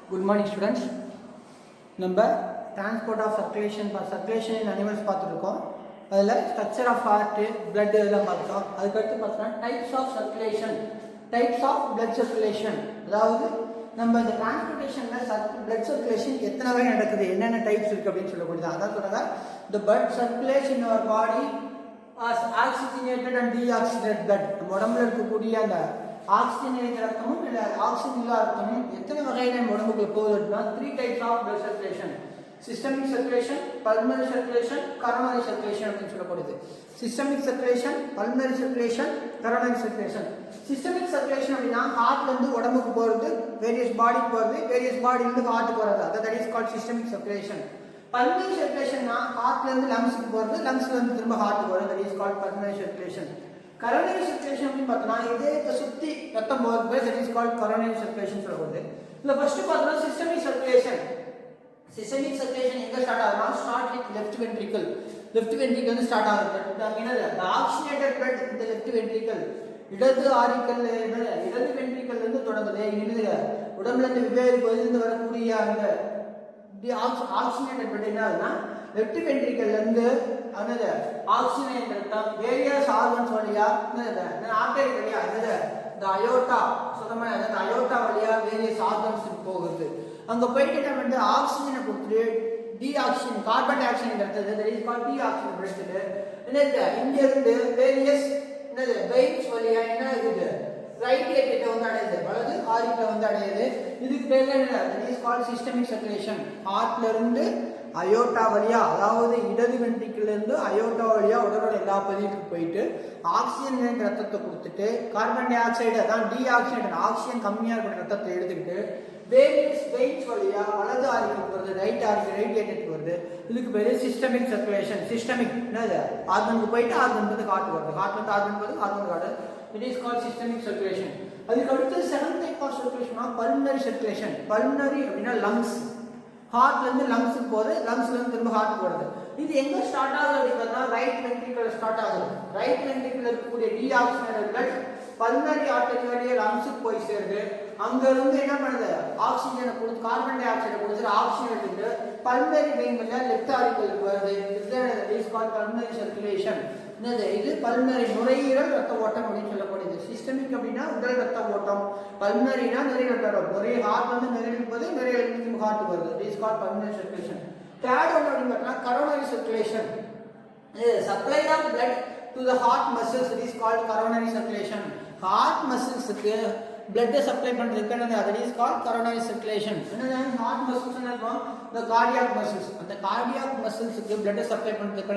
Good morning students. நம்ம transport of circulation in animals பார்த்துருக்கோம். அதில் structure of heart, blood இதெல்லாம் பார்த்தோம். அதுக்கடுத்து பார்த்தோம்னா types of blood circulation. அதாவது நம்ம இந்த டிரான்ஸ்போர்ட்டேஷனில் blood circulation எத்தனை வகை நடக்குது, என்னென்ன டைப்ஸ் இருக்குது அப்படின்னு சொல்லக்கூடியது. அதான் சொல்கிறாங்க the blood circulation in our body as oxygenated and deoxygenated blood. நம்ம உடம்புல இருக்கக்கூடிய அந்த ஆக்சிஜன் நிறைந்த ரத்தமும் இல்லை ஆக்சிஜன் இல்லாத ரத்தமும் எத்தனை வகையில் நம்ம உடம்புக்குள்ள போகுதுன்னா 3 types of blood circulation. Systemic circulation, pulmonary circulation, coronary circulation அப்படின்னு சொல்லப்படுது. Systemic circulation, pulmonary circulation, coronary circulation. Systemic circulation அப்படின்னா ஹார்ட்லேருந்து உடம்புக்கு போகிறது, வேரியஸ் பாடிக்கு போகிறது, வேரியஸ் பாடியிலேருந்து ஹார்ட்டுக்கு போகிறது, that is called systemic circulation. Pulmonary சர்க்குலேஷன்னா ஹார்ட்லேருந்து லங்ஸுக்கு போகிறது, லங்ஸ்லேருந்து திரும்ப ஹார்ட்டுக்கு போகிறது, that is called pulmonary circulation. Coronary circulation அப்படின்னு பார்த்தோம்னா இதயத்தை சுற்றி ரத்தம் போகிறது, that is called coronary circulation சொல்லப்படுது. இதில் ஃபர்ஸ்ட் பார்த்தோம்னா சிஸ்டமிக் சர்க்குலேஷன். சிஸ்டமிக் சர்க்குலேஷன் எங்கே ஸ்டார்ட் ஆகுதுன்னா start with left ventricle. Left ventricle வந்து ஸ்டார்ட் ஆகுது. என்னது ஆக்சிஜனேட்டட் பிளட் இந்த லெஃப்ட் வென்ட்ரிக்கல். இடது ஆரிக்கல் இடது வென்ட்ரிக்கல் இருந்து தொடங்குது. என்னது உடம்புல இருந்து வெவ்வேறு பகுதியிலிருந்து வரக்கூடிய அந்த ஆக்சிஜனேட்டட் பிளட் என்ன ஆகுதுன்னா லெஃப்ட் வென்ட்ரிக்கல்ல இருந்து என்னது ஆக்சிஜன் ரத்தம் வேரியஸ் ஆர்கன்ஸ் வழியா என்னது ஆர்டரி வழியா என்னது இந்த அயோட்டா சுத்தமா அந்த அயோட்டா வழியா வேரியஸ் ஆர்கன்ஸ் போகுது. அங்க போயிட்டு என்ன வந்து ஆக்சிஜனை கொடுத்துட்டு டீஆக்சிஜன் கார்பன் டை ஆக்சைடு எடுத்தது, தட் இஸ் கால்ட் டீஆக்சிஜன் எடுத்துட்டு என்னது இங்க இருந்து வேரியஸ் என்னது வெயின்ஸ் வழியா என்ன இருக்குது ரைட் ஏரியா வந்து அடையுது, வலது ஆரிக்கல வந்து அடையுது. இதுக்கு பேர் என்ன, that is called systemic circulation. ஹார்ட்ல இருந்து அயோட்டா வழியா, அதாவது இடது வென்ட்ரிக்கிள் இருந்து அயோட்டா வழியா உடலோட எல்லா பகுதிக்கும் போயிட்டு ஆக்சிஜன் நிறைந்த ரத்தத்தை கொடுத்துட்டு கார்பன் டை ஆக்சைடு அதான் டீஆக்சிஜன் ஆக்சிஜன் கம்மியாக இருக்கிற ரத்தத்தை எடுத்துக்கிட்டு வேரியஸ் வெயின்ஸ் வழியா வலது ஆரிக்கல் வருது, ரைட் ஆரிக்கல் ரைட் ஏரியாக்கு வருது. இதுக்கு பேரு சிஸ்டமிக் சர்க்குலேஷன். சிஸ்டமிக் என்னது ஆர்கனுக்கு போயிட்டு ஆர்கன் வந்து காட்டு வருது, காட்டு வந்து ஆர்கன் வருது, ஆர்கன் காடு. It is called systemic circulation. அதுக்கு அடுத்து second type of circulation pulmonary circulation. Pulmonary அப்படின்னா லங்ஸ். ஹார்ட்ல இருந்து லங்ஸுக்கு போகுது, லங்ஸ்ல இருந்து திரும்ப ஹார்ட்டுக்கு வருது. இது எங்க ஸ்டார்ட் ஆகுது அப்படின்னா ரைட் வென்ட்ரிக்கல் ஸ்டார்ட் ஆகுது. ரைட் வென்ட்ரிக்கல் இருக்கக்கூடிய டீஆக்சிஜனேட்டட் பிளட் பல்மனரி ஆர்டரி வழியா லங்ஸுக்கு போய் சேருது. அங்க இருந்து என்ன பண்ணுது ஆக்சிஜனை கொடுத்து கார்பன் டை ஆக்சைடை கொடுத்து ஆக்சிஜன் எடுத்துட்டு பல்மனரி வெயின் வழியா லெஃப்ட் ஆரிக்கலுக்கு வருது. Is called pulmonary circulation. என்னது இது பல்மனரி நுரையீரல் ரத்த ஓட்டம் அப்படின்னு சொல்லப்படுது. சிஸ்டமிக் அப்படின்னா உடல் ரத்த ஓட்டம், பல்மனரினா நுரையீரல் ரத்தம், நிறைய ஹார்ட் வந்து நுரையீரல் போது நுரையீரல் ஹார்ட் வருது. Is called pulmonary circulation. Third one அப்படின்னு பார்த்தா coronary circulation. Supply of blood to the heart muscles is called coronary circulation. Heart மசில்ஸ்க்கு blood supply பண்றதுக்கு என்னது that is called coronary circulation. என்னது heart muscles னா இருக்கும் the cardiac muscles. அந்த cardiac musclesக்கு blood supply பண்றதுக்கு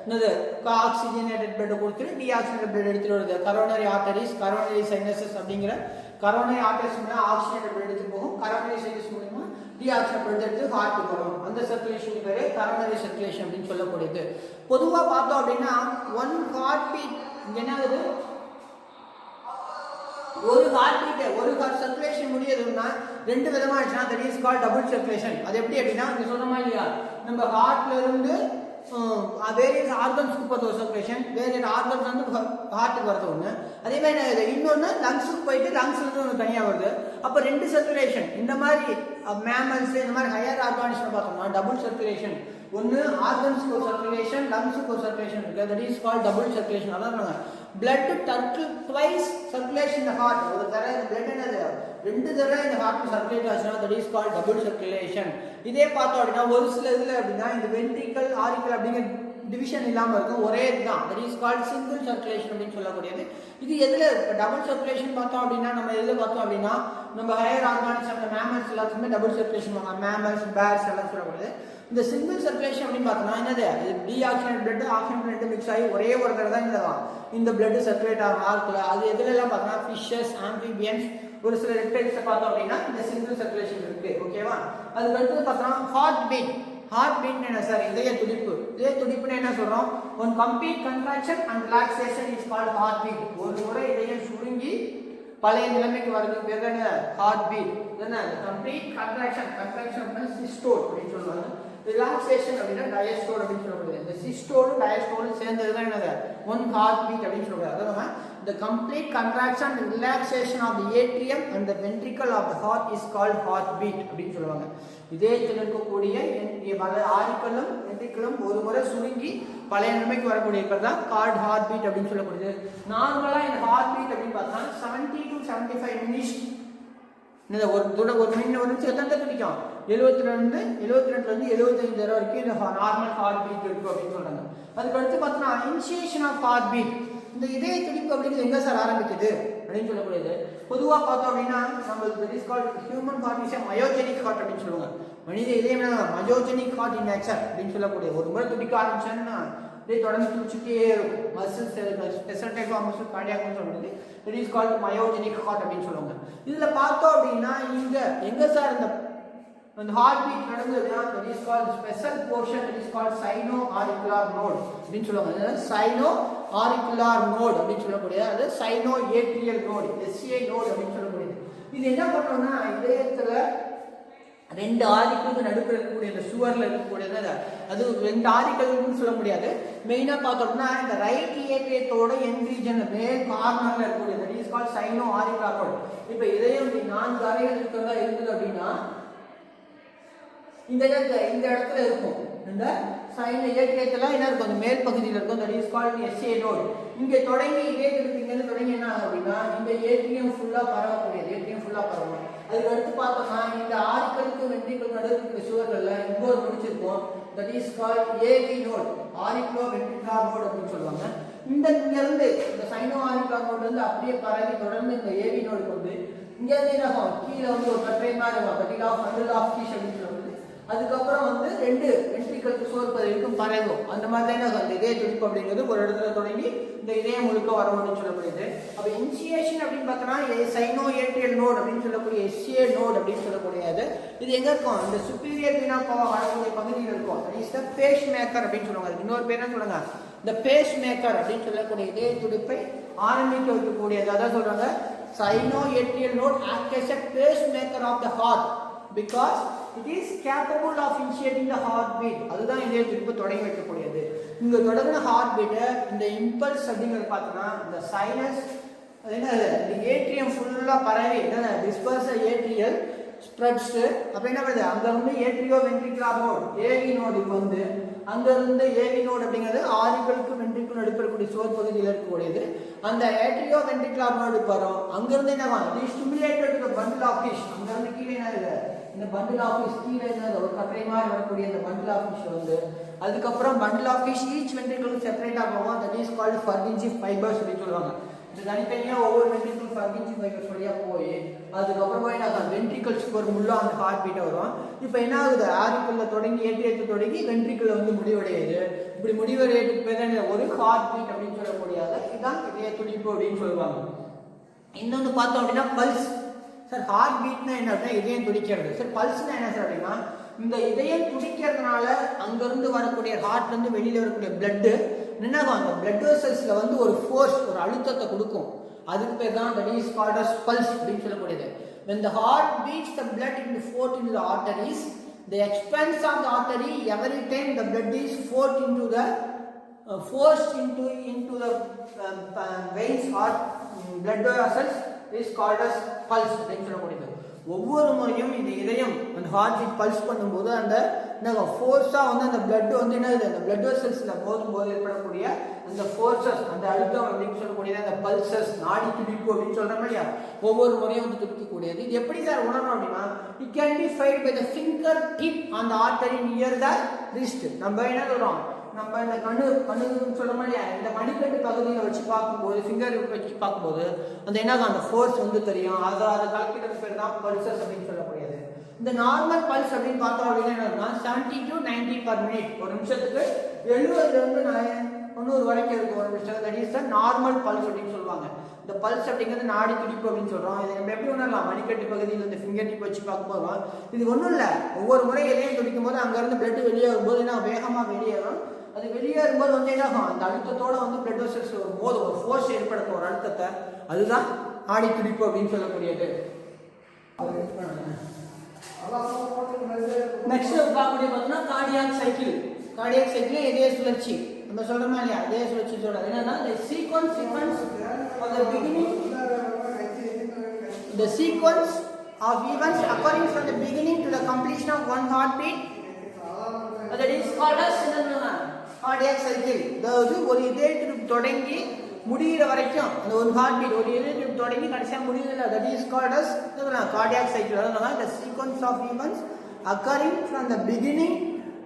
என்னது oxygenated blood கொடுத்துட்டு deoxygenated blood எடுத்துட்டு வருது. coronary arteries, coronary sinuses அப்படிங்கற coronary arteries மூலமா oxygenated blood எடுத்து போகும், coronary sinuses மூலமா deoxygenated blood எடுத்து ஹார்ட்டுக்கு வரும். அந்த சர்க்குலேஷன் பேரு coronary circulation அப்படின்னு சொல்லப்படுது. பொதுவா பார்த்தோம் அப்படின்னா one heart beat என்னது ஒரு ஹார்ட் பீட் ஒரு ஹார்ட் சர்க்குலேஷன் முடியதுன்னா ரெண்டு விதமா ஆச்சுன்னா that is called double circulation. அது எப்படி அப்படின்னா இங்க சொன்னமா இல்லையா நம்ம ஹார்ட்ல இருந்து வேரியஸ் ஆர்கன்ஸ்க்கு போகிற சர்க்குலேஷன், வேரியஸ் ஆர்கன்ஸ் வந்து ஹார்ட்டுக்கு வருது ஒன்று. அதே மாதிரி இன்னொன்று லங்ஸுக்கு போயிட்டு லங்ஸ்ல இருந்து ஒன்று தனியாக வருது. அப்போ ரெண்டு சர்க்குலேஷன். இந்த மாதிரி மேமல்ஸ் இந்த மாதிரி ஹையர் ஆர்கானிசம் பார்த்தோம்னா டபுள் சர்க்குலேஷன். ஒன்று ஆர்கன்ஸ்க்கு ஒரு சர்க்குலேஷன், லங்ஸுக்கு ஒரு சர்க்குலேஷன் இருக்கு, that is called double circulation. அதான் blood twice circulation in the heart. ஒரு தடவை blood என்னது ரெண்டு தடவை இந்த ஹார்ட்ல சர்க்குலேட் ஆச்சுன்னா that is called double circulation. இதே பார்த்தோம் அப்படின்னா ஒரு சில இதுல அப்படின்னா இந்த வென்ட்ரிக்கல் ஆரிக்கல் அப்படிங்கிற டிவிஷன் இல்லாம இருக்கும், ஒரே இதுதான், that is called single circulation அப்படின்னு சொல்லக்கூடியது. இது எதுல டபுள் சர்க்குலேஷன் பார்த்தோம் அப்படின்னா நம்ம எதுல பார்த்தோம் அப்படின்னா நம்ம ஹையர் ஆர்கானிசம் மேமல்ஸ் எல்லாத்துக்குமே டபுள் சர்க்குலேஷன் வாங்க, மேமல்ஸ் பேர்ஸ் எல்லாம் சொல்லக்கூடியது. இந்த சிங்கிள் சர்க்குலேஷன் அப்படின்னு பார்த்தோம்னா என்னது டீஆக்சிஜனேட் பிளட் ஆக்சிஜன் பிளட் மிக்ஸ் ஆகி ஒரே ஒரு தடவை தான் இந்த பிளட் சர்க்குலேட் ஆகும் ஹார்ட்ல. அது எதுல எல்லாம் பார்த்தோம்னா ஃபிஷஸ், ஆம்பிபியன்ஸ், ஒரு சில ரெப்டைல்ஸ் பார்த்தோம் அப்படின்னா இந்த சிங்கிள் சர்க்குலேஷன் இருக்கு. ஓகேவா? அதுக்கு அடுத்து பார்த்தோம்னா ஹார்ட் பீட். ஹார்ட் பீட் என்ன சார் இதய துடிப்பு. இதய துடிப்புன்னு என்ன சொல்றோம், one complete contraction and relaxation is called heart beat. ஒரு முறை இதயம் சுருங்கி பழைய நிலைமைக்கு வரதுக்கு பேர் என்ன ஹார்ட் பீட். என்ன கம்ப்ளீட் கன்ட்ராக்ஷன், கன்ட்ராக்ஷன் சிஸ்டோல் அப்படின்னு சொல்லுவாங்க. ரிலாக்ஸேஷன் அப்படின்னா டயஸ்டோல் அப்படின்னு சொல்லப்படுது. இந்த சிஸ்டோலும் டயஸ்டோலும் சேர்ந்தது தான் என்னது ஒன் ஹார்ட் பீட் அப்படின்னு சொல்லுவாங்க. அதாவது the complete contraction and relaxation of the atrium and the ventricle of the heart is called heartbeat அப்படின்னு சொல்லுவாங்க. இதயத்தில் இருக்கக்கூடிய ஆரிக்கலும் வென்ட்ரிக்கலும் ஒரு முறை சுருங்கி பழைய நிலைமைக்கு வரக்கூடிய தான் கால்ட் ஹார்ட் பீட் அப்படின்னு சொல்லப்படுது. நார்மலா இந்த ஹார்ட் பீட் அப்படின்னு பார்த்தா 70 to 75 மினிட்ஸ் ஒரு நிமிஷம் எத்தனை துடிக்கும் 72 75 வரைக்கும் இந்த நார்மல் ஹார்ட் பீட் இருக்கும் அப்படின்னு சொல்றாங்க. அதுக்கு அடுத்து பார்த்தோம்னா இனிஷியேஷன் ஆஃப் ஹார்ட் பீட், இந்த இதய துடிப்பு அப்படிங்கிறது எங்க சார் ஆரம்பிக்குது அப்படின்னு சொல்லக்கூடியது. பொதுவாக பார்த்தோம் அப்படின்னா நம்மளுக்கு human heart is myogenic heart அப்படின்னு சொல்லுவாங்க. மனித இதயம் மயோஜெனிக் ஹார்ட் இன் நேச்சர் அப்படின்னு சொல்லக்கூடிய ஒரு முறை துடிக்க ஆரம்பிச்சோன்னா அப்படியே தொடர்ந்து துடிச்சுட்டே இருக்கும். Muscles special type of muscle cardiac சொல்றது it is called myogenic heart அப்படின்னு சொல்லுவாங்க. இதுல பார்த்தோம் அப்படின்னா இங்க எங்க சார் இந்த ஹார்ட் பீட் நடந்ததுன்னா that is called special portion that is called sino-auricular node அப்படின்னு சொல்லுவாங்க. sino-auricular node அப்படின்னு சொல்லக்கூடிய அது sino-atrial node SA node அப்படின்னு சொல்லக்கூடியது. இது என்ன பண்ணோம்னா இதயத்துல ரெண்டு ஆரிக்கலுக்கு நடுப்புற இருக்கக்கூடிய இந்த சுவர்ல இருக்கக்கூடியது அது ரெண்டு ஆரிக்கல்னு சொல்ல முடியாது. மெயினா பார்த்தோம்னா இந்த ரைட் ஏட்ரியத்தோட என் ரீஜன் மேல் கார்னர்ல இருக்கக்கூடியது that is called sino-auricular node. இப்போ இதயம் 4 அறைகள் இருக்கிறதா இருந்தது அப்படின்னா இந்த இடத்துல இருக்கும். இந்த சைன ஏட்ரியத்துல என்ன இருக்கும் அந்த மேல் பகுதியில் இருக்கும் that is called SA node. இங்க தொடங்கி இதயத்துக்கு தொடங்கி என்ன ஆகும் அப்படின்னா இந்த ஏட்ரியம் ஃபுல்லா பரவக்கூடியது ஏட்ரியம் ஃபுல்லா பரவும். அதுக்கு அடுத்து பார்த்தோம்னா இந்த ஆரிக்கலுக்கு வென்ட்ரிக்கல் நடுவில் இருக்கிற சுவர்கள்ல இன்னொரு முடிச்சிருக்கும் that is called AV node auriculo ventricular node அப்படின்னு சொல்லுவாங்க. இங்க இருந்து இந்த சைனோ-ஆரிக்குலர் நோட்ல இருந்து அப்படியே பரவி தொடர்ந்து இந்த AV நோடுக்கு வந்து இங்க இருந்து என்ன ஆகும் கீழே வந்து ஒரு கற்றை மாதிரி இருக்கும் கட்டில் ஆஃப் பண்டில் ஆஃப் கீஷ் அப்படின்னு சொல்லுவாங்க. அதுக்கப்புறம் வந்து ரெண்டு வென்ட்ரிக்கலுக்கு சோர் பகுதிக்கும் பரவும். அந்த மாதிரி தான் அந்த இதய துடிப்பு அப்படிங்கிறது ஒரு இடத்துல தொடங்கி இந்த இதயம் முழுக்க வரணும்னு சொல்லப்படுது. அப்போ இனிஷியேஷன் அப்படின்னு பார்த்தோம்னா சைனோ-ஏட்ரியல் நோட் அப்படின்னு சொல்லக்கூடிய SA நோட் அப்படின்னு சொல்லக்கூடியது இது எங்க இருக்கும் இந்த சுப்பீரியர் வீனா பவா வரக்கூடிய பகுதியில் இருக்கும். that is the pacemaker அப்படின்னு சொல்லுவாங்க. இன்னொரு பேர் என்ன சொல்லுங்க இந்த pacemaker அப்படின்னு சொல்லக்கூடிய இதய துடிப்பை ஆரம்பிக்க வைக்கக்கூடியது. அதான் சொல்றாங்க sino-atrial node acts as a pacemaker of the heart because it is capable of initiating the heartbeat. அதுதான் இதய துடிப்பு தொடங்கி வைக்கக்கூடியது. இங்க தொடங்கின ஹார்ட் பீட் இந்த இம்பல்ஸ் அப்படிங்கிறது பார்த்தோம்னா இந்த சைனஸ் என்ன இந்த ஏட்ரியம் ஃபுல்லா பரவி என்ன டிஸ்பர்சல் ஏட்ரியல் ஸ்ப்ரெட்ஸ் அப்ப என்ன பண்ணுது அங்க இருந்து ஏட்ரியோ வென்ட்ரிகுலர் நோட் ஏவி நோடுக்கு வந்து அங்க இருந்து ஏவி நோட் அப்படிங்கிறது ஆரிகளுக்கு வென்ட்ரிக்குள் நடுப்பக்கூடிய சோர் பகுதியில் இருக்கக்கூடியது. அந்த ஏட்ரியோ வென்ட்ரிகுலர் நோடுக்கு வரும். அங்க இருந்து என்ன இது stimulated to the bundle of His. அங்க இருந்து கீழே என்ன இந்த பண்டில் ஆஃப் ஃபிஷ் கீழே ஒரு கற்றை மாதிரி வரக்கூடிய இந்த பண்டில் ஆஃப் ஃபிஷ் வந்து அதுக்கப்புறம் bundle of fish each ventricle செப்பரேட்டா போகும். that is called Purkinje fibers அப்படின்னு சொல்லுவாங்க. இந்த தனித்தனியா ஒவ்வொரு வென்ட்ரிக்கிள் Purkinje fibers வழியா போய் அதுக்கப்புறம் போய் நான் வென்ட்ரிக்கிள்ஸ்க்கு ஒரு முள்ள அந்த ஹார்ட் பீட் வரும். இப்போ என்ன ஆகுது ஆரிக்கல்ல தொடங்கி ஏட்ரியத்தை தொடங்கி வென்ட்ரிக்கிள் வந்து முடிவடையுது. இப்படி முடிவடையதுக்கு பேர் ஒரு ஹார்ட் பீட் அப்படின்னு சொல்லக்கூடியது. இதுதான் இதய துடிப்பு அப்படின்னு சொல்லுவாங்க. இன்னொன்று பார்த்தோம் அப்படின்னா பல்ஸ். சார் ஹார்ட் பீட்னா என்ன அப்படின்னா இதயம் துடிக்கிறது. சார் பல்ஸ்னா என்ன சார் அப்படின்னா இந்த இதயம் துடிக்கிறதுனால அங்கிருந்து வரக்கூடிய ஹார்ட்ல இருந்து வெளியில வரக்கூடிய பிளட் என்னகும் அந்த பிளட் வெசல்ஸ்ல வந்து ஒரு ஃபோர்ஸ் ஒரு அழுத்தத்தை கொடுக்கும். அதுக்கு பேர் தான் that is called as pulse அப்படின்னு சொல்லக்கூடியது. when the heart beats the blood into forth into the arteries the expanse of the artery every time the blood is forced into the veins or blood vessels is called as pulse அப்படின்னு சொல்லக்கூடியது. ஒவ்வொரு முறையும் இந்த இதயம் அந்த heart beat pulse பண்ணும்போது அந்த ஃபோர்ஸா வந்து அந்த பிளட் வந்து என்னது அந்த பிளட் வெசல்ஸ்ல போதும்போது ஏற்படக்கூடிய அந்த ஃபோர்ஸஸ் அந்த அழுத்தம் அப்படின்னு சொல்லக்கூடியது அந்த பல்சஸ் நாடி துடிப்பு அப்படின்னு சொல்ற மாதிரியா ஒவ்வொரு முறையும் வந்து துடிக்கக்கூடியது. இது எப்படி சார் உணரணும் அப்படின்னா it can be felt by the finger tip on the artery near the wrist. நம்ம என்ன சொல்றோம் நம்ம இந்த கண்ணுன்னு சொல்ற மாதிரி இந்த மணிக்கட்டு பகுதியில் வச்சு பார்க்கும்போது ஃபிங்கர் வச்சு பார்க்கும்போது அந்த என்ன அந்த ஃபோர்ஸ் வந்து தெரியும். அதை கலக்கிறது பேர் தான் பல்சஸ் அப்படின்னு சொல்லக்கூடியது. இந்த நார்மல் பல்ஸ் அப்படின்னு பார்த்தோம் அப்படின்னா என்னன்னா 70 to 90 per minute ஒரு நிமிஷத்துக்கு 70 ல இருந்து 90 வரைக்கும் இருக்கும் ஒரு நிமிஷம். That is the normal pulse அப்படின்னு சொல்லுவாங்க. இந்த பல்ஸ் அப்படிங்கிறது நாடி துடிப்பு அப்படின்னு சொல்றோம். இதை நம்ம எப்படி உணரலாம் மணிக்கட்டு பகுதியில் இந்த ஃபிங்கர் டிப் வச்சு பார்க்கும்போது இது ஒன்றும் இல்லை. ஒவ்வொரு முறை எதையும் துடிக்கும் போது அங்கேருந்து பிளட் வெளியேறும்போது என்ன வேகமாக வெளியேறும். அது வெளியேறும்போது வந்து என்ன ஆகும் அந்த அழுத்தத்தோட வந்து பிளட் வெசல்ஸ் ஒரு போது ஒரு ஃபோர்ஸ் ஏற்படுத்தும் ஒரு அழுத்தத்தை. அதுதான் நாடி துடிப்பு அப்படின்னு சொல்லக்கூடியது. நெக்ஸ்ட் பார்க்கக்கூடிய பார்த்தோம்னா கார்டியாக் சைக்கிள். கார்டியாக் சைக்கிள் இதய சுழற்சி நம்ம சொல்றோமா இல்லையா, இதய சுழற்சி சொல்றது என்னன்னா the sequence of the beginning, the sequence of events occurring from the beginning to the completion of one heartbeat, that is called as cardiac cycle. அதாவது ஒரு இதயத்துக்கு தொடங்கி முடிகிற வரைக்கும் அந்த ஒரு ஹார்ட் பீட் ஒரு இதயத்துக்கு தொடங்கி கடைசியாக முடியுதுல்ல, that is called as cardiac cycle. அதாவது the sequence of events occurring from the beginning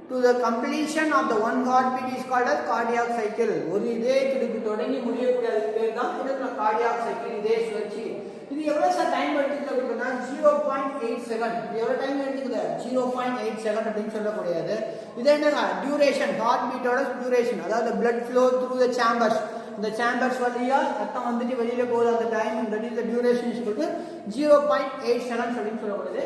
to the completion of the one heartbeat is called as cardiac cycle. ஒரு இதயத்துக்கு தொடங்கி முடியக்கூடிய பேர் தான் இதுல cardiac cycle, இதய சுழற்சி. இது எவ்வளவு சார் டைம் எடுத்துக்குது அப்படின்னா 0.8 செகண்ட். இது எவ்வளவு டைம் எடுத்துக்குது 0.8 செகண்ட் அப்படின்னு சொல்லக்கூடியது. இது என்ன டியூரேஷன், ஹார்ட் பீட்டோட டியூரேஷன், அதாவது blood flow through the chambers. இந்த சேம்பர்ஸ் வழியா ரத்தம் வந்துட்டு வெளியில போகுது, அந்த time that is the duration is equal to 0.8 seconds அப்படின்னு சொல்லப்படுது.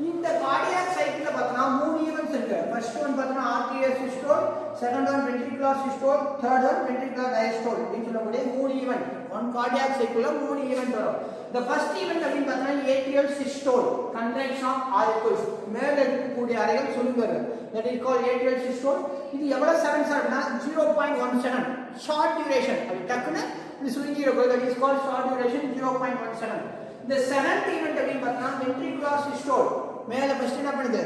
இந்த கார்டியாக் சைக்கிள்ல பார்த்தா மூணு ஈவென்ட்ஸ் இருக்கு. ஃபர்ஸ்ட் ஒன் பார்த்தா arterial systole, second one ventricular systole, third one ventricular diastole அப்படின்னு சொல்லக்கூடிய மூணு ஈவென்ட். ஒன் கார்டியாக் சைக்கிள்ல மூணு ஈவென்ட் வரும். The first event அப்படின்னு பார்த்தா atrial systole, contraction of auricles, மேல இருக்கக்கூடிய அறைகள் சுருங்குறது, that is called atrial systole. இது எவ்வளவு செகண்ட்ஸ் அப்படின்னா 0.1 செகண்ட், ஷார்ட் டியூரேஷன். அது டக்குன்னு இது சுருங்கி இருக்கும், that is called short duration 0.1 second. இந்த செகண்ட் ஈவென்ட் அப்படின்னு பார்த்தா ventricular systole, மேல ஃபர்ஸ்ட் என்ன பண்ணுது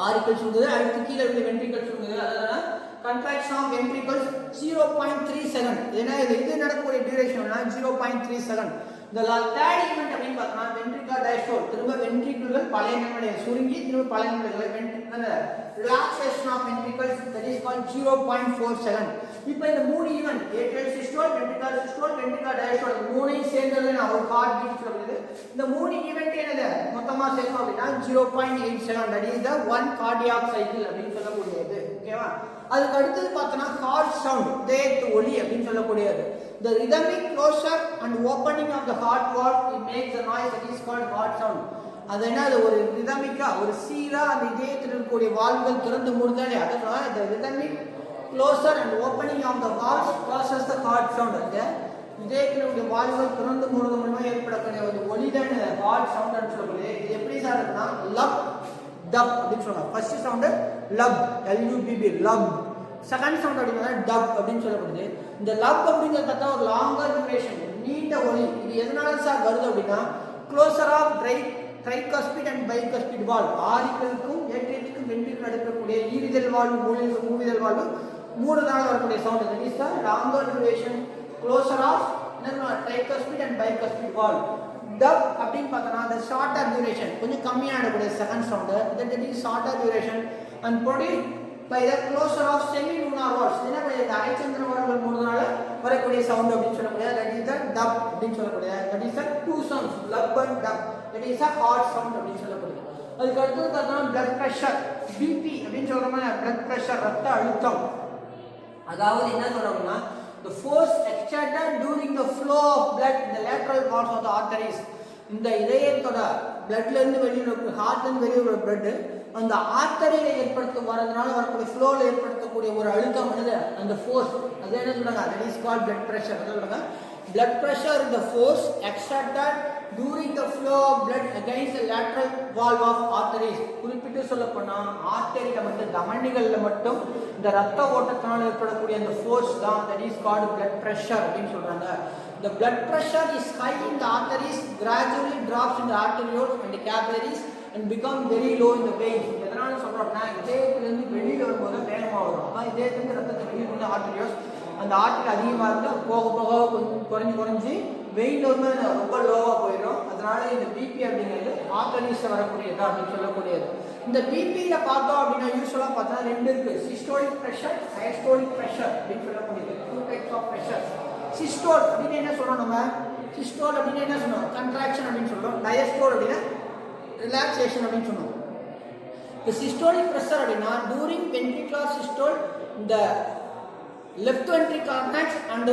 ஆரிக்கல் சுருங்குது, அடுத்து கீழ இருக்க வென்ட்ரிகல் சுருங்குது, அதனால contraction of ventricles 0.3 செகண்ட். ஏன்னா இது நடக்கக்கூடிய டியூரேஷன்னா 0.3 செகண்ட். இந்த தேர்ட் ஈவென்ட் அப்படின்னு பார்த்தா வென்ட்ரிகுலர் டயஸ்டோல், திரும்ப வென்ட்ரிகுல்கள் பழைய நிலையில சுருங்கி திரும்ப பழைய நிலையில relaxation of ventricles, that is called 0.4 second. இப்போ இந்த மூணு event atrial systole, ventricular systole, ventricular diastole மூணையும் சேர்ந்தது ஒரு ஹார்ட் பீட் சொல்லுது. இந்த மூணு ஈவென்ட் என்னது மொத்தமா சேர்த்தோம் அப்படின்னா 0.8 second, that is the one cardiac cycle அப்படின்னு சொல்லக்கூடியது. ஓகேவா? அதுக்கு அடுத்தது பார்த்தோம்னா ஹார்ட் சவுண்ட், இதயத்து ஒலி அப்படின்னு சொல்லக்கூடியது. The rhythmic closure and opening of the heart valve, it makes a noise, that is called heart sound. அது என்னது ஒரு ரிதமிக்கா ஒரு சீரா அந்த இதயத்தில் இருக்கக்கூடிய வால்வுகள் திறந்து மூடுதாலே அதனால the rhythmic closure and opening of the valves causes the heart sound. அந்த இதயத்தில் இருக்கக்கூடிய வால்வுகள் திறந்து மூடுறது மூலமா ஏற்படக்கூடிய ஒரு ஒலி தான் ஹார்ட் சவுண்ட் ன்னு சொல்லப்படுது. இது எப்படி சார் இருக்குன்னா லப் டப் அப்படின்னு சொல்றாங்க. First sound lub, LUBB lub. Second sound அப்படின்னா டப் அப்படின்னு சொல்லப்படுது. இந்த லப் அப்படிங்கிறது பார்த்தா ஒரு லாங்கர் டியூரேஷன், நீண்ட ஒலி. இது எதனால சார் வருது அப்படின்னா closure of tricuspid and bicuspid valve, ஆரிக்கலுக்கும் ஏட்ரியத்துக்கும் வென்ட்ரிகுலர் இருக்கக்கூடிய ஈரிதழ் வால்வு மூவிதழ் வால்வு மூணுனால வரக்கூடிய sound, that is the longer duration closure of tricuspid and bicuspid valve. Dub அப்படின்னு பார்த்தோம்னா the shorter duration, கொஞ்சம் கம்மியான இருக்கக்கூடிய second sound, that is shorter duration and produced by the closure of semilunar valves. என்ன இந்த அரைச்சந்திர வால்வுகள் மூடுறதுனால வரக்கூடிய சவுண்ட் அப்படின்னு சொல்லக்கூடிய that is the dub அப்படின்னு சொல்லக்கூடிய, that is the two sounds lub and dub, that is a heart sound அப்படின்னு சொல்லக்கூடிய. அதுக்கு அடுத்து பார்த்தோம்னா blood pressure, BP அப்படின்னு சொல்றோம்னா blood pressure ரத்த அழுத்தம். அதாவது என்ன சொல்றோம்னா the force exerted during the flow of blood in the lateral walls of the arteries. இந்த இதயத்தோட பிளட்ல இருந்து வெளியே ஹார்ட்ல இருந்து வெளியே வர பிளட் அந்த ஆர்டரியில வரதுனால வரக்கூடிய ஃப்ளோல ஏற்படுத்தக்கூடிய ஒரு அழுத்தம் என்னது அந்த ஃபோர்ஸ், அது என்ன சொல்றாங்க that is called blood pressure. அது சொல்றாங்க blood pressure is the force exerted during the flow of blood against the lateral wall of arteries. குறிப்பிட்டு சொல்ல போனா ஆர்டரியில மட்டும் தமனிகள்ல மட்டும் இந்த ரத்த ஓட்டத்தினால ஏற்படக்கூடிய அந்த ஃபோர்ஸ் தான் that is called blood pressure அப்படின்னு சொல்றாங்க. The blood pressure is high in the arteries, gradually drops in the arterioles and the capillaries and become very low in the veins. எதனால சொல்றோம்னா இதயத்திலிருந்து வெளியில வரும்போது வேகமா வரும். அதான் இதயத்திலிருந்து ரத்தத்தை வெளியில வந்து ஆர்டரியோஸ், அந்த ஆர்டரி அதிகமாக இருந்தால் போக போக கொஞ்சம் குறைஞ்சி வெயில் வந்து ரொம்ப லோவாக போயிடும். அதனால இந்த பிபி அப்படிங்கிறது ஆர்டரிஸ் வரக்கூடியது அப்படின்னு சொல்லக்கூடியது. இந்த பிபியில் பார்த்தோம் அப்படின்னா யூஸ்வலாக பார்த்தா ரெண்டு இருக்கு, சிஸ்டோலிக் ப்ரெஷர், டயஸ்டோலிக் ப்ரெஷர் அப்படின்னு சொல்லக்கூடியது. Two types of pressure. Systole அப்படின்னு என்ன சொல்றோம் நம்ம, சிஸ்டோல் அப்படின்னு என்ன சொன்னோம் கன்ட்ராக்ஷன் அப்படின்னு சொல்றோம், டயஸ்டோல் அப்படின்னா ரிலாக்ஸேஷன் அப்படின்னு சொன்னோம். இந்த சிஸ்டோலிக் ப்ரெஷர் அப்படின்னா டூரிங் வென்ட்ரிகுலர் சிஸ்டோல் இந்த left ventricle contracts and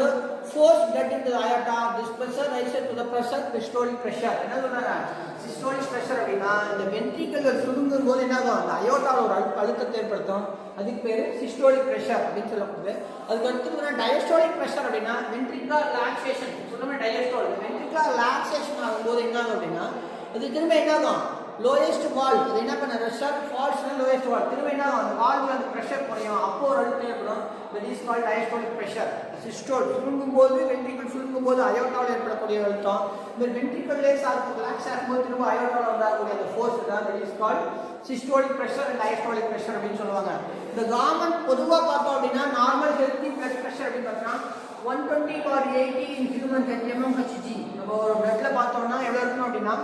force blood into the aorta. This pressure rises to the pressure systolic pressure. என்ன சொல்றாங்க systolic pressure அப்படினா இந்த ventricle சுருங்கும் போது என்ன ஆகும் அந்த அயோட்டால ஒரு அழுத்தத்தை ஏற்படுத்தும், அதுக்கு பேரு systolic pressure அப்படின்னு சொல்லப்படுது. அதுக்கு அடுத்து diastolic pressure அப்படினா ventricular relaxation சொல்றோமே diastole, ventricular relaxation ஆகும்போது என்ன ஆகும் அப்படினா அது திரும்ப என்ன ஆகும் லோயஸ்ட் வால் அது என்ன பண்ண ரெஸ்டர் ஃபால்ஸ்னா லோயஸ்ட் வால் திரும்ப என்ன அந்த வால்ல அந்த பிரஷர் குறையும் அப்போ ஒரு அழுத்தம் ஏற்படும் that is called diastolic pressure systole சுருங்கும் போது வென்ட்ரிகல் சுருங்கும் போது அயோட்டாவில் ஏற்படக்கூடிய அழுத்தம் இந்த வென்ட்ரிகல்லே சார்பு ரிலாக்ஸ் ஆகும்போது திரும்ப அயோட்டாவில் உண்டாகக்கூடிய அந்த ஃபோர்ஸ் தான் that is called systolic pressure and diastolic pressure அப்படின்னு சொல்லுவாங்க இந்த காமன் பொதுவாக பார்த்தோம் அப்படின்னா நார்மல் ஹெல்த்தி பிளட் பிரஷர் அப்படின்னு பார்த்தோம்னா 120/80 in human mmHg நம்ம ஒரு பிளட்ல பார்த்தோம்னா எவ்வளவு இருக்கணும் அப்படின்னா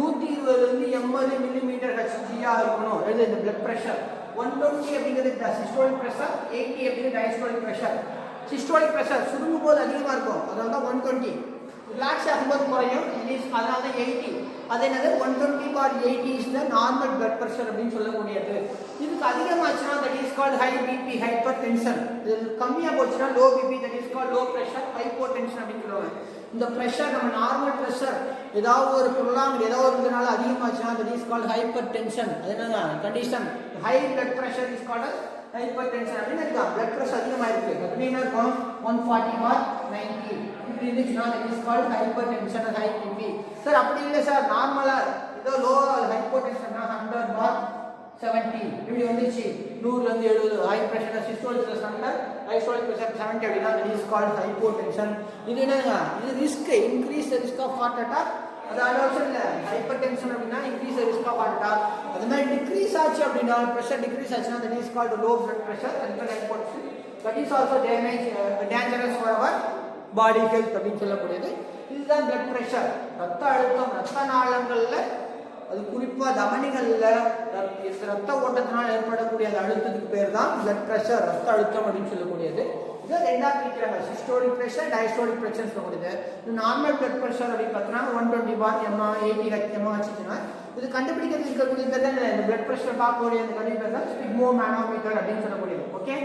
120 இருந்து 80 மில்லிமீட்டர் ஹெச்ஜியா இருக்கணும் இது இந்த பிளட் பிரஷர் 120 அப்படிங்கிறது சிஸ்டோலிக் பிரஷர் 80 அப்படிங்கிறது டயஸ்டோலிக் பிரஷர் சிஸ்டோலிக் பிரஷர் சுருங்கும் போது அதிகமாக இருக்கும் அதனால தான் 120 ரிலாக்ஸ் ஆகும்போது குறையும் அதனால தான் 80 அதே என்னது 120/80 is the normal blood pressure அப்படின்னு சொல்லக்கூடியது இதுக்கு அதிகமாச்சுன்னா that is called high BP hypertension இது கம்மியாக போச்சுன்னா low BP that is called low pressure hypotension அப்படின்னு சொல்லுவாங்க இந்த பிரஷர் நம்ம நார்மல் பிரஷர் ஏதாவது ஒரு ப்ரொலாங் ஏதாவது ஒரு இதனால அதிகமாச்சுன்னா that is called hypertension அது என்னங்க condition high blood pressure is called hypertension அப்படின்னு இருக்கா பிளட் பிரஷர் அதிகமாக இருக்கு அப்படின்னு என்ன இருக்கும் 140/90 இப்படி இருந்துச்சுன்னா that is called hypertension high BP sir அப்படி இல்லை சார் நார்மலாக ஏதோ லோ ஹைப்போ டென்ஷன்னா 100/70 இப்படி வந்துச்சு 100 இருந்து 70 high pressure systolic pressure 100 diastolic pressure 70 அப்படின்னா that is called hypotension இது என்னங்க இது risk increase the risk of heart attack அது ஆல்சோ இல்லை ஹைப்பர் டென்ஷன் அப்படின்னா increase the risk of heart attack அது மாதிரி டிக்ரீஸ் ஆச்சு அப்படின்னா பிரஷர் டிக்ரீஸ் ஆச்சுன்னா that is called low blood pressure hypotension that is also dangerous for our body health அப்படின்னு சொல்லக்கூடியது இதுதான் பிளட் பிரஷர் ரத்த அழுத்தம் ரத்த நாளங்களில் அது குறிப்பாக தமனிகளில் ரத்த ஓட்டத்தினால் ஏற்படக்கூடிய அந்த அழுத்தத்துக்கு பேர் தான் பிளட் பிரஷர் ரத்த அழுத்தம் அப்படின்னு சொல்லக்கூடியது இதை ரெண்டாக பிரிக்கிறாங்க சிஸ்டோலிக் பிரஷர் டயஸ்டோலிக் பிரஷர் சொல்லக்கூடியது இது நார்மல் பிளட் பிரஷர் அப்படின்னு பார்த்தோன்னா 120/80 mmHgனா இது கண்டுபிடிக்கிறது இருக்கக்கூடிய பேர் தான் இந்த பிளட் பிரஷர் பார்க்கக்கூடிய அந்த கண்டிப்பாக தான் ஸ்பிக்மோமேனோமீட்டர் அப்படின்னு சொல்லக்கூடியது ஓகே